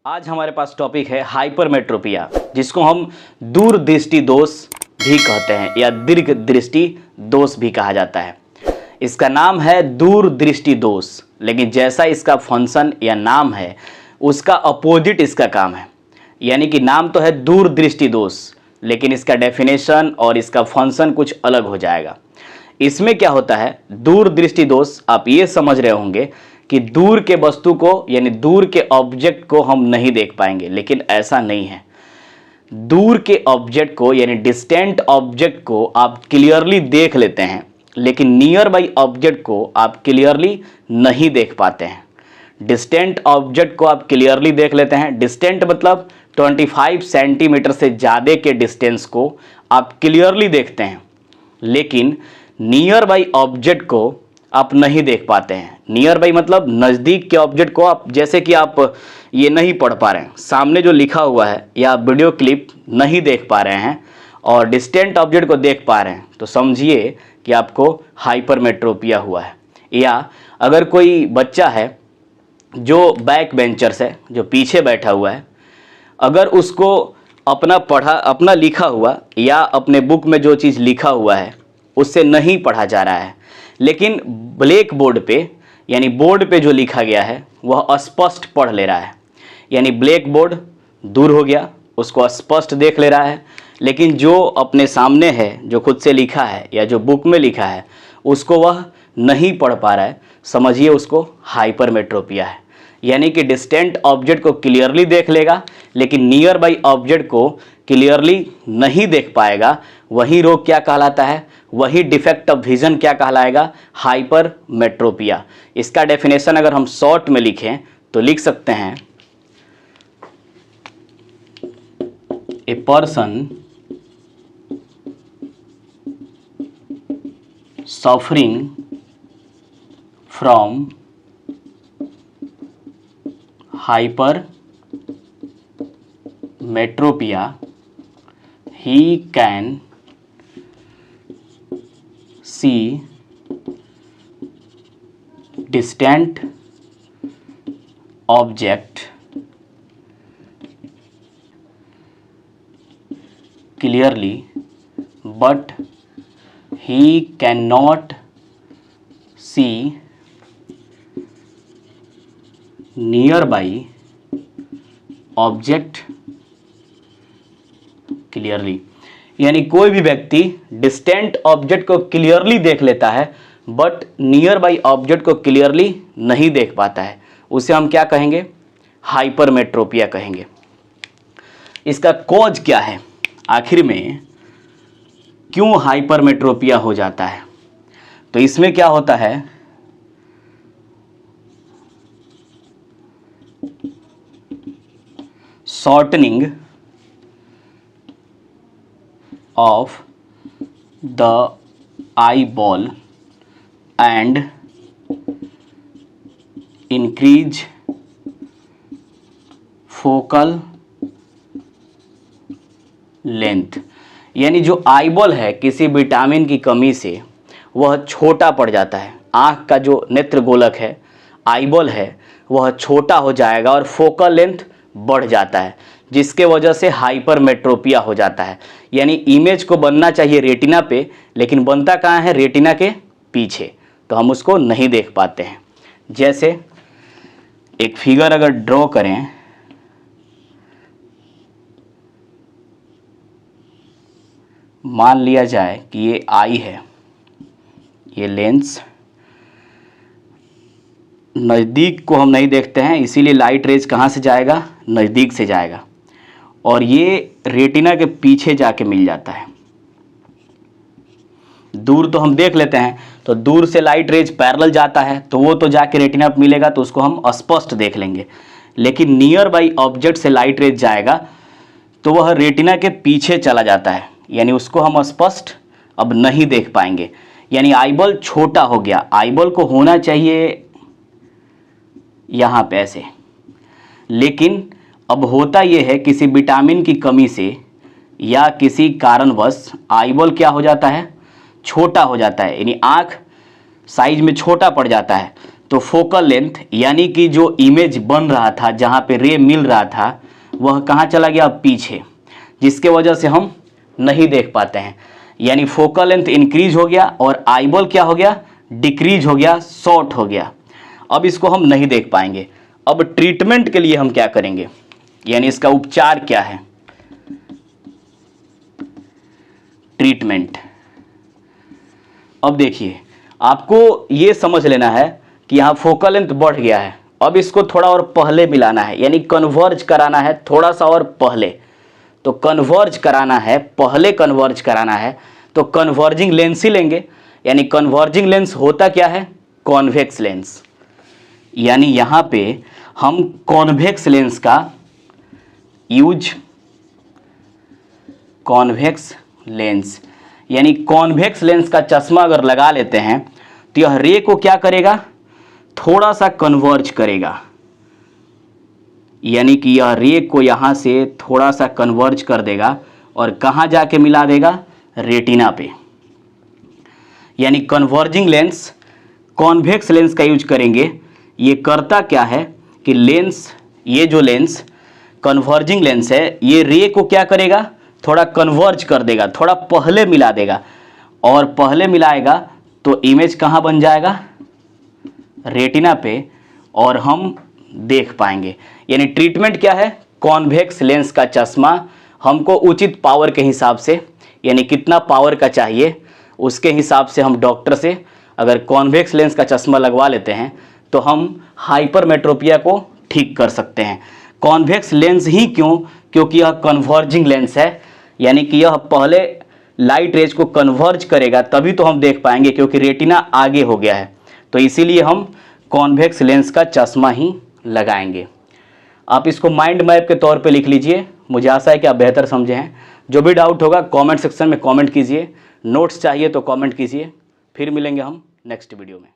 आज हमारे पास टॉपिक है हाइपरमेट्रोपिया, जिसको हम दूरदृष्टि दोष भी कहते हैं या दीर्घ दृष्टि दोष भी कहा जाता है। इसका नाम है दूरदृष्टि दोष, लेकिन जैसा इसका फंक्शन या नाम है उसका अपोजिट इसका काम है। यानी कि नाम तो है दूरदृष्टि दोष, लेकिन इसका डेफिनेशन और इसका फंक्शन कुछ अलग हो जाएगा। इसमें क्या होता है, दूरदृष्टि दोष आप ये समझ रहे होंगे कि दूर के वस्तु को यानी दूर के ऑब्जेक्ट को हम नहीं देख पाएंगे, लेकिन ऐसा नहीं है। दूर के ऑब्जेक्ट को यानी डिस्टेंट ऑब्जेक्ट को आप क्लियरली देख लेते हैं, लेकिन नियर बाई ऑब्जेक्ट को आप क्लियरली नहीं देख पाते हैं। डिस्टेंट ऑब्जेक्ट को आप क्लियरली देख लेते हैं। डिस्टेंट मतलब 25 सेंटीमीटर से ज़्यादा के डिस्टेंस को आप क्लियरली देखते हैं, लेकिन नियर बाई ऑब्जेक्ट को आप नहीं देख पाते हैं। नियर बाई मतलब नज़दीक के ऑब्जेक्ट को आप, जैसे कि आप ये नहीं पढ़ पा रहे हैं, सामने जो लिखा हुआ है या वीडियो क्लिप नहीं देख पा रहे हैं और डिस्टेंट ऑब्जेक्ट को देख पा रहे हैं, तो समझिए कि आपको हाइपरमेट्रोपिया हुआ है। या अगर कोई बच्चा है जो बैक बेंचर्स है, जो पीछे बैठा हुआ है, अगर उसको अपना लिखा हुआ या अपने बुक में जो चीज़ लिखा हुआ है उससे नहीं पढ़ा जा रहा है, लेकिन ब्लैक बोर्ड पे यानी बोर्ड पे जो लिखा गया है वह स्पष्ट पढ़ ले रहा है, यानी ब्लैक बोर्ड दूर हो गया, उसको स्पष्ट देख ले रहा है, लेकिन जो अपने सामने है, जो खुद से लिखा है या जो बुक में लिखा है, उसको वह नहीं पढ़ पा रहा है। समझिए उसको हाइपरमेट्रोपिया है। यानी कि डिस्टेंट ऑब्जेक्ट को क्लियरली देख लेगा, लेकिन नियर बाई ऑब्जेक्ट को क्लियरली नहीं देख पाएगा। वही रोग क्या कहलाता है, वही डिफेक्ट ऑफ विजन क्या कहलाएगा, हाइपरमेट्रोपिया। इसका डेफिनेशन अगर हम शॉर्ट में लिखें तो लिख सकते हैं, a person suffering from hypermetropia, he can see distant object clearly, but he cannot see nearby object clearly. यानी कोई भी व्यक्ति डिस्टेंट ऑब्जेक्ट को क्लियरली देख लेता है बट नियर बाई ऑब्जेक्ट को क्लियरली नहीं देख पाता है, उसे हम क्या कहेंगे, हाइपरमेट्रोपिया कहेंगे। इसका कॉज क्या है, आखिर में क्यों हाइपरमेट्रोपिया हो जाता है, तो इसमें क्या होता है, shortening of the eyeball and increase focal length। यानी जो आईबॉल है किसी विटामिन की कमी से वह छोटा पड़ जाता है। आँख का जो नेत्र गोलक है, आईबॉल है, वह छोटा हो जाएगा और फोकल लेंथ बढ़ जाता है, जिसके वजह से हाइपरमेट्रोपिया हो जाता है। यानी इमेज को बनना चाहिए रेटिना पे, लेकिन बनता कहाँ है, रेटिना के पीछे, तो हम उसको नहीं देख पाते हैं। जैसे एक फिगर अगर ड्रॉ करें, मान लिया जाए कि ये आई है, ये लेंस, नज़दीक को हम नहीं देखते हैं, इसीलिए लाइट रेज कहाँ से जाएगा, नज़दीक से जाएगा, और ये रेटिना के पीछे जाके मिल जाता है। दूर तो हम देख लेते हैं, तो दूर से लाइट रेज पैरेलल जाता है तो वो तो जाके रेटिना पे मिलेगा, तो उसको हम स्पष्ट देख लेंगे। लेकिन नियर बाई ऑब्जेक्ट से लाइट रेज जाएगा तो वह रेटिना के पीछे चला जाता है, यानी उसको हम स्पष्ट अब नहीं देख पाएंगे। यानी आईबॉल छोटा हो गया। आईबॉल को होना चाहिए यहाँ पे ऐसे, लेकिन अब होता यह है किसी विटामिन की कमी से या किसी कारणवश आईबॉल क्या हो जाता है, छोटा हो जाता है, यानी आँख साइज में छोटा पड़ जाता है। तो फोकल लेंथ यानी कि जो इमेज बन रहा था, जहाँ पे रे मिल रहा था, वह कहाँ चला गया? पीछे, जिसके वजह से हम नहीं देख पाते हैं। यानी फोकल लेंथ इंक्रीज हो गया और आईबॉल क्या हो गया? डिक्रीज हो गया, शॉर्ट हो गया। अब इसको हम नहीं देख पाएंगे। अब ट्रीटमेंट के लिए हम क्या करेंगे, यानी इसका उपचार क्या है? ट्रीटमेंट। अब देखिए, आपको ये समझ लेना है कि यहाँ फोकल लेंथ बढ़ गया है, अब इसको थोड़ा और पहले मिलाना है, यानी कन्वर्ज कराना है थोड़ा सा और पहले। तो कन्वर्ज कराना है, पहले कन्वर्ज कराना है, तो कन्वर्जिंग लेंस ही लेंगे। यानी कन्वर्जिंग लेंस होता क्या है? Convex lens. यानी यहाँ पे हम कॉन्वेक्स लेंस का यूज, कॉन्वेक्स लेंस यानी कॉन्वेक्स लेंस का चश्मा अगर लगा लेते हैं तो यह रे को क्या करेगा? थोड़ा सा कन्वर्ज करेगा। यानी कि यह रे को यहाँ से थोड़ा सा कन्वर्ज कर देगा और कहाँ जाके मिला देगा? रेटिना पे। यानी कन्वर्जिंग लेंस, कॉन्वेक्स लेंस का यूज करेंगे। ये करता क्या है कि लेंस, ये जो लेंस कन्वर्जिंग लेंस है, ये रे को क्या करेगा? थोड़ा कन्वर्ज कर देगा, थोड़ा पहले मिला देगा, और पहले मिलाएगा तो इमेज कहाँ बन जाएगा? रेटिना पे, और हम देख पाएंगे। यानी ट्रीटमेंट क्या है? कॉन्वेक्स लेंस का चश्मा हमको उचित पावर के हिसाब से, यानी कितना पावर का चाहिए उसके हिसाब से हम डॉक्टर से अगर कॉन्वेक्स लेंस का चश्मा लगवा लेते हैं तो हम हाइपरमेट्रोपिया को ठीक कर सकते हैं। कॉन्वेक्स लेंस ही क्यों? क्योंकि यह कन्वर्जिंग लेंस है, यानी कि यह पहले लाइट रेज को कन्वर्ज करेगा तभी तो हम देख पाएंगे, क्योंकि रेटिना आगे हो गया है। तो इसीलिए हम कॉन्वेक्स लेंस का चश्मा ही लगाएंगे। आप इसको माइंड मैप के तौर पे लिख लीजिए। मुझे आशा है कि आप बेहतर समझे हैं। जो भी डाउट होगा कमेंट सेक्शन में कमेंट कीजिए। नोट्स चाहिए तो कमेंट कीजिए। फिर मिलेंगे हम नेक्स्ट वीडियो में।